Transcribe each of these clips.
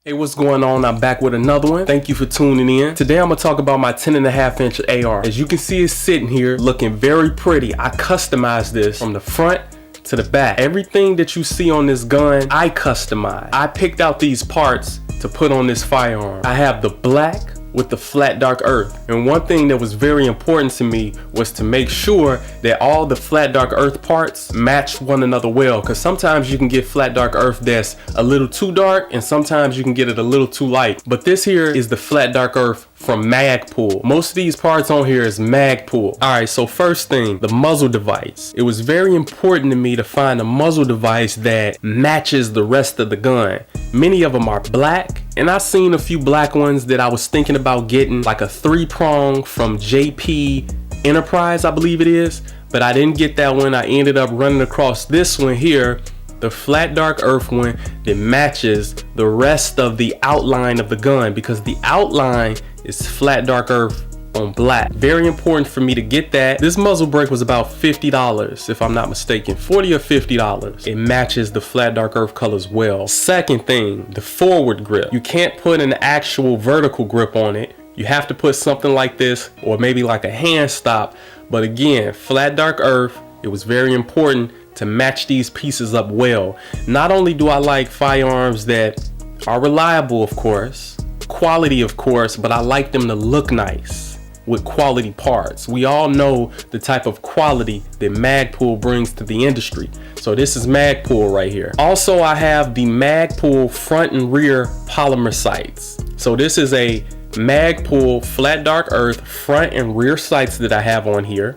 Hey, what's going on? I'm back with another one. Thank you for tuning in. Today I'm gonna talk about my 10.5 inch AR. As you can see, it's sitting here looking very pretty. I customized this from the front to the back. Everything that you see on this gun, I customized. I picked out these parts to put on this firearm. I have the black with the flat dark earth, and one thing that was very important to me was to make sure that all the flat dark earth parts match one another well, because sometimes you can get flat dark earth that's a little too dark and sometimes you can get it a little too light. But this here is the flat dark earth from Magpul. Most of these parts on here is Magpul. Alright, so first thing, the muzzle device. It was very important to me to find a muzzle device that matches the rest of the gun. Many of them are black, and I've seen a few black ones that I was thinking about getting, like a 3-prong from JP Enterprise, I believe it is, but I didn't get that one. I ended up running across this one here, the flat dark earth one that matches the rest of the outline of the gun, because the outline is flat dark earth on black. Very important for me to get that. This muzzle brake was about $50 if I'm not mistaken, $40 or $50. It matches the flat dark earth colors well. Second thing, the forward grip. You can't put an actual vertical grip on it. You have to put something like this or maybe like a hand stop. But again, flat dark earth, it was very important to match these pieces up well. Not only do I like firearms that are reliable, of course, quality of course, but I like them to look nice with quality parts. We all know the type of quality that Magpul brings to the industry. So this is Magpul right here. Also, I have the Magpul front and rear polymer sights. So this is a Magpul flat dark earth front and rear sights that I have on here.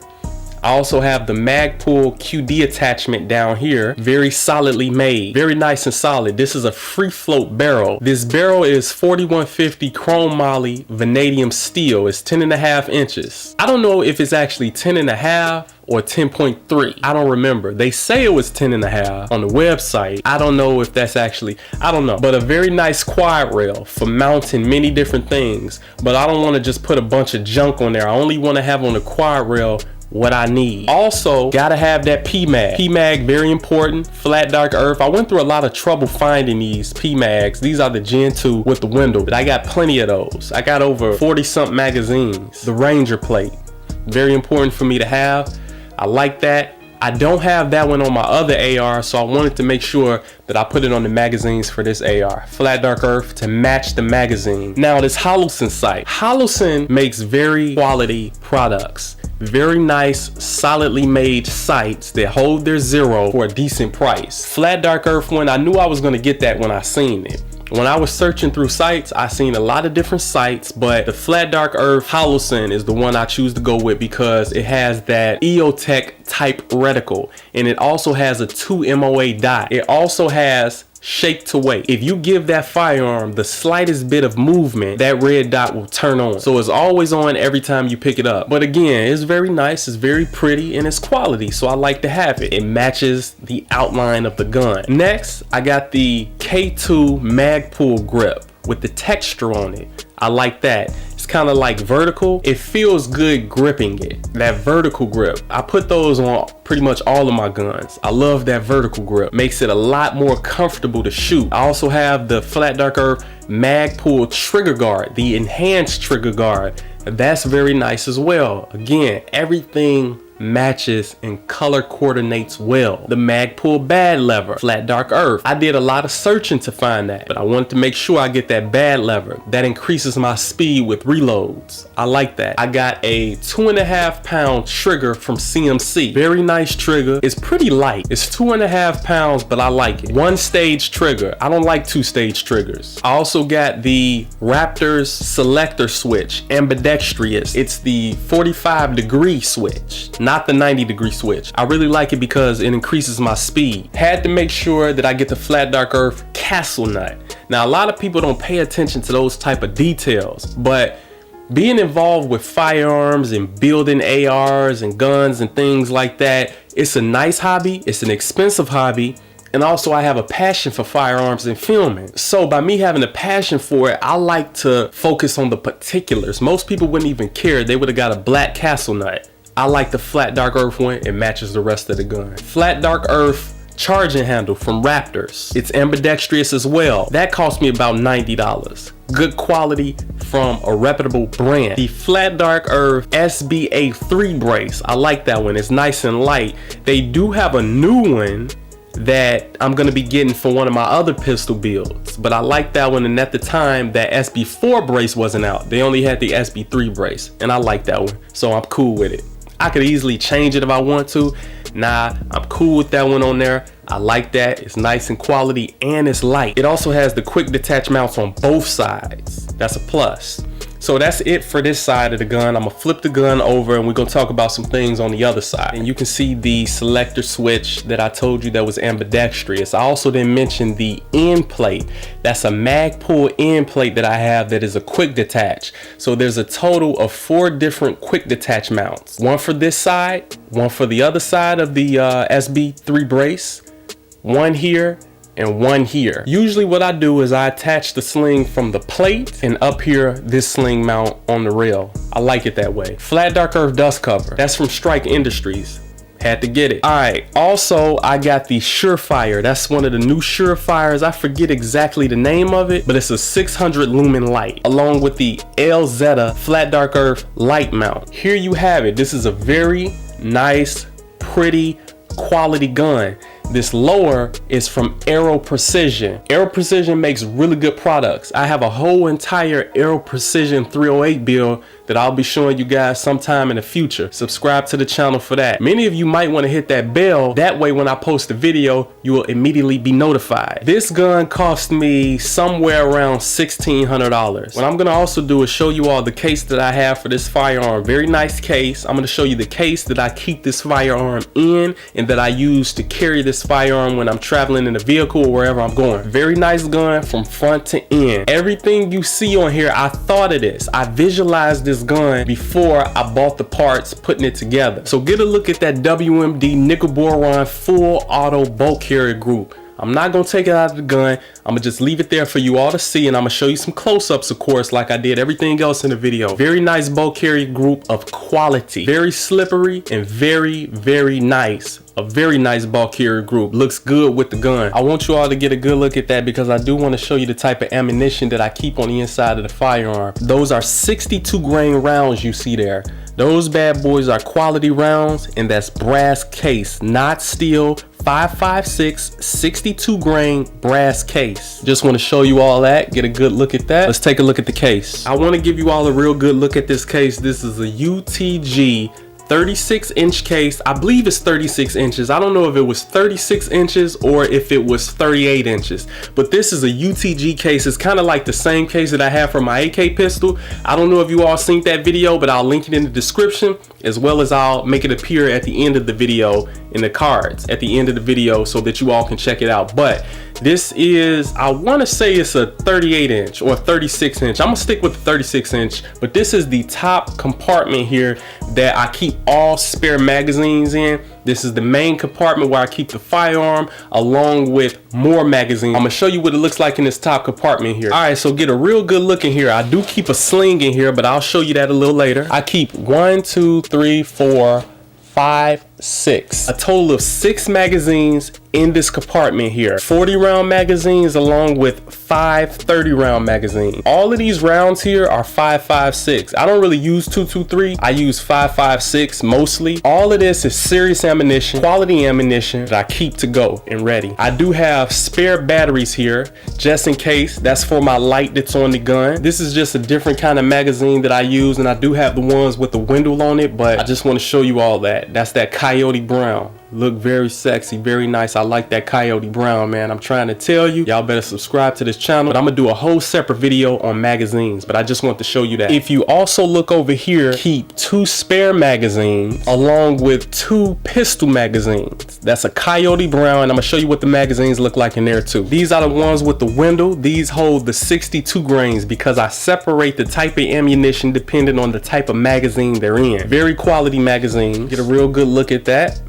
I also have the Magpul QD attachment down here, very solidly made, very nice and solid. This is a free float barrel. This barrel is 4150 chrome moly vanadium steel. It's 10.5 inches. I don't know if it's actually 10.5 or 10.3. I don't remember. They say it was 10.5 on the website. I don't know if that's actually, I don't know. But a very nice quad rail for mounting many different things. But I don't want to just put a bunch of junk on there. I only want to have on the quad rail what I need. Also, gotta have that PMAG. PMAG, very important. Flat dark earth. I went through a lot of trouble finding these PMAGs. These are the Gen 2 with the window, but I got plenty of those. I got over 40-something magazines. The Ranger plate, very important for me to have. I like that. I don't have that one on my other AR, so I wanted to make sure that I put it on the magazines for this AR. Flat dark earth to match the magazine. Now this Holosun sight. Holosun makes very quality products. Very nice, solidly made sights that hold their zero for a decent price. Flat dark earth one, I knew I was gonna get that when I seen it. When I was searching through sights, I seen a lot of different sights, but the flat dark earth Holosun is the one I choose to go with because it has that EOTech type reticle, and it also has a 2 MOA dot. It also has shake to wake. If you give that firearm the slightest bit of movement, that red dot will turn on. So it's always on every time you pick it up. But again, it's very nice, it's very pretty, and it's quality, so I like to have it. It matches the outline of the gun. Next, I got the K2 Magpul grip with the texture on it. I like that. It's kind of like vertical. It feels good gripping it. That vertical grip. I put those on pretty much all of my guns. I love that vertical grip. Makes it a lot more comfortable to shoot. I also have the flat dark earth Magpul trigger guard, the enhanced trigger guard. That's very nice as well. Again, everything matches and color coordinates well. The Magpul bad lever, flat dark earth. I did a lot of searching to find that, but I wanted to make sure I get that bad lever. That increases my speed with reloads. I like that. I got a 2.5 pound trigger from CMC. Very nice trigger. It's pretty light. It's 2.5 pounds, but I like it. 1-stage trigger. I don't like 2-stage triggers. I also got the Raptor's selector switch, Ambidextrous. It's the 45-degree switch, not the 90-degree switch. I really like it because it increases my speed. Had to make sure that I get the flat dark earth castle nut. Now, a lot of people don't pay attention to those type of details, but being involved with firearms and building ARs and guns and things like that, it's a nice hobby, it's an expensive hobby, and also I have a passion for firearms and filming. So by me having a passion for it, I like to focus on the particulars. Most people wouldn't even care. They would have got a black castle nut. I like the flat dark earth one. It matches the rest of the gun. Flat dark earth charging handle from Raptors. It's ambidextrous as well. That cost me about $90. Good quality from a reputable brand. The Flat Dark Earth SBA3 brace. I like that one. It's nice and light. They do have a new one that I'm gonna be getting for one of my other pistol builds, but I like that one. And at the time, that SB4 brace wasn't out. They only had the SB3 brace, and I like that one, so I'm cool with it. I could easily change it if I want to. Nah, I'm cool with that one on there. I like that. It's nice in quality and it's light. It also has the quick detach mounts on both sides. That's a plus. So that's it for this side of the gun. I'm gonna flip the gun over and we're gonna talk about some things on the other side. And you can see the selector switch that I told you that was ambidextrous. I also didn't mention the end plate. That's a Magpul end plate that I have that is a quick detach. So there's a total of 4 different quick detach mounts. One for this side, one for the other side of the SB3 brace, one here, and one here. Usually what I do is I attach the sling from the plate and up here this sling mount on the rail. I like it that way. Flat Dark Earth dust cover. That's from Strike Industries. Had to get it. All right, also I got the Surefire. That's one of the new Surefires. I forget exactly the name of it, but it's a 600 lumen light along with the LZ Flat Dark Earth light mount. Here you have it. This is a very nice, pretty, quality gun. This lower is from Aero Precision. Aero Precision makes really good products. I have a whole entire Aero Precision 308 build that I'll be showing you guys sometime in the future. Subscribe to the channel for that. Many of you might want to hit that bell. That way when I post a video, you will immediately be notified. This gun cost me somewhere around $1,600. What I'm gonna also do is show you all the case that I have for this firearm. Very nice case. I'm gonna show you the case that I keep this firearm in and that I use to carry this firearm when I'm traveling in a vehicle or wherever I'm going. Very nice gun from front to end. Everything you see on here, I thought of this. I visualized this gun before I bought the parts, putting it together. So get a look at that WMD nickel boron full auto bolt carrier group. I'm not gonna take it out of the gun. I'm gonna just leave it there for you all to see, and I'm gonna show you some close-ups, of course, like I did everything else in the video. Very nice bolt carrier group of quality. Very slippery and very, very nice. A very nice bolt carrier group. Looks good with the gun. I want you all to get a good look at that because I do want to show you the type of ammunition that I keep on the inside of the firearm. Those are 62 grain rounds you see there. Those bad boys are quality rounds, and that's brass case, not steel. 5.56 62 grain brass case. Just want to show you all that, get a good look at that. Let's take a look at the case. I want to give you all a real good look at this case. This is a UTG 36-inch case. I believe it's 36 inches. I don't know if it was 36 inches or if it was 38 inches, but this is a UTG case. It's kind of like the same case that I have for my AK pistol. I don't know if you all seen that video, but I'll link it in the description, as well as I'll make it appear at the end of the video in the cards at the end of the video so that you all can check it out. But this is, I want to say it's a 38 inch or 36 inch. I'm gonna stick with the 36 inch, but this is the top compartment here that I keep all spare magazines in. This is the main compartment where I keep the firearm along with more magazines. I'm gonna show you what it looks like in this top compartment here. All right, so get a real good look in here. I do keep a sling in here, but I'll show you that a little later. I keep 1, 2, 3, 4, 5, 6. A total of 6 magazines in this compartment here. 40 round magazines along with 5 30 round magazines. All of these rounds here are 5.56. I don't really use 223. I use 5.56 mostly. All of this is serious ammunition, quality ammunition that I keep to go and ready. I do have spare batteries here just in case. That's for my light that's on the gun. This is just a different kind of magazine that I use, and I do have the ones with the window on it, but I just want to show you all that. That's that Coyote Brown. Look very sexy, very nice. I like that Coyote Brown, man. I'm trying to tell you, y'all better subscribe to this channel. But I'm gonna do a whole separate video on magazines, but I just want to show you that. If you also look over here, keep 2 spare magazines along with 2 pistol magazines. That's a Coyote Brown, and I'm gonna show you what the magazines look like in there too. These are the ones with the window. These hold the 62 grains because I separate the type of ammunition depending on the type of magazine they're in. Very quality magazine. Get a real good look at that.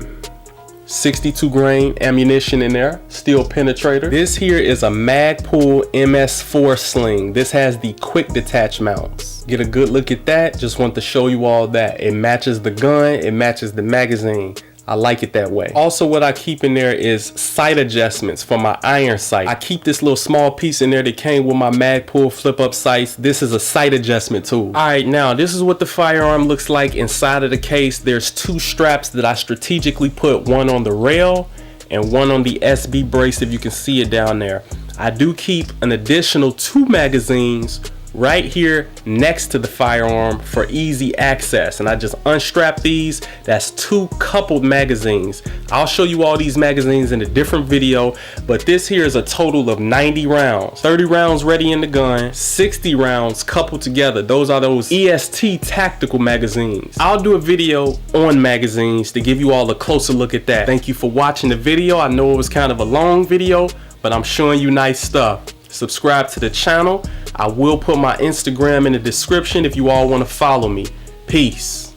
62 grain ammunition in there, steel penetrator. This here is a Magpul MS4 sling. This has the quick detach mounts. Get a good look at that. Just want to show you all that. It matches the gun, it matches the magazine. I like it that way. Also, what I keep in there is sight adjustments for my iron sight. I keep this little small piece in there that came with my Magpul flip up sights. This is a sight adjustment tool. All right, now this is what the firearm looks like inside of the case. There's two straps that I strategically put, one on the rail and one on the SB brace, if you can see it down there. I do keep an additional 2 magazines right here next to the firearm for easy access, and I just unstrap these. That's 2 coupled magazines. I'll show you all these magazines in a different video, but this here is a total of 90 rounds, 30 rounds ready in the gun, 60 rounds coupled together. Those are those EST tactical magazines. I'll do a video on magazines to give you all a closer look at that. Thank you for watching the video. I know it was kind of a long video, but I'm showing you nice stuff. Subscribe to the channel. I will put my Instagram in the description if you all want to follow me. Peace.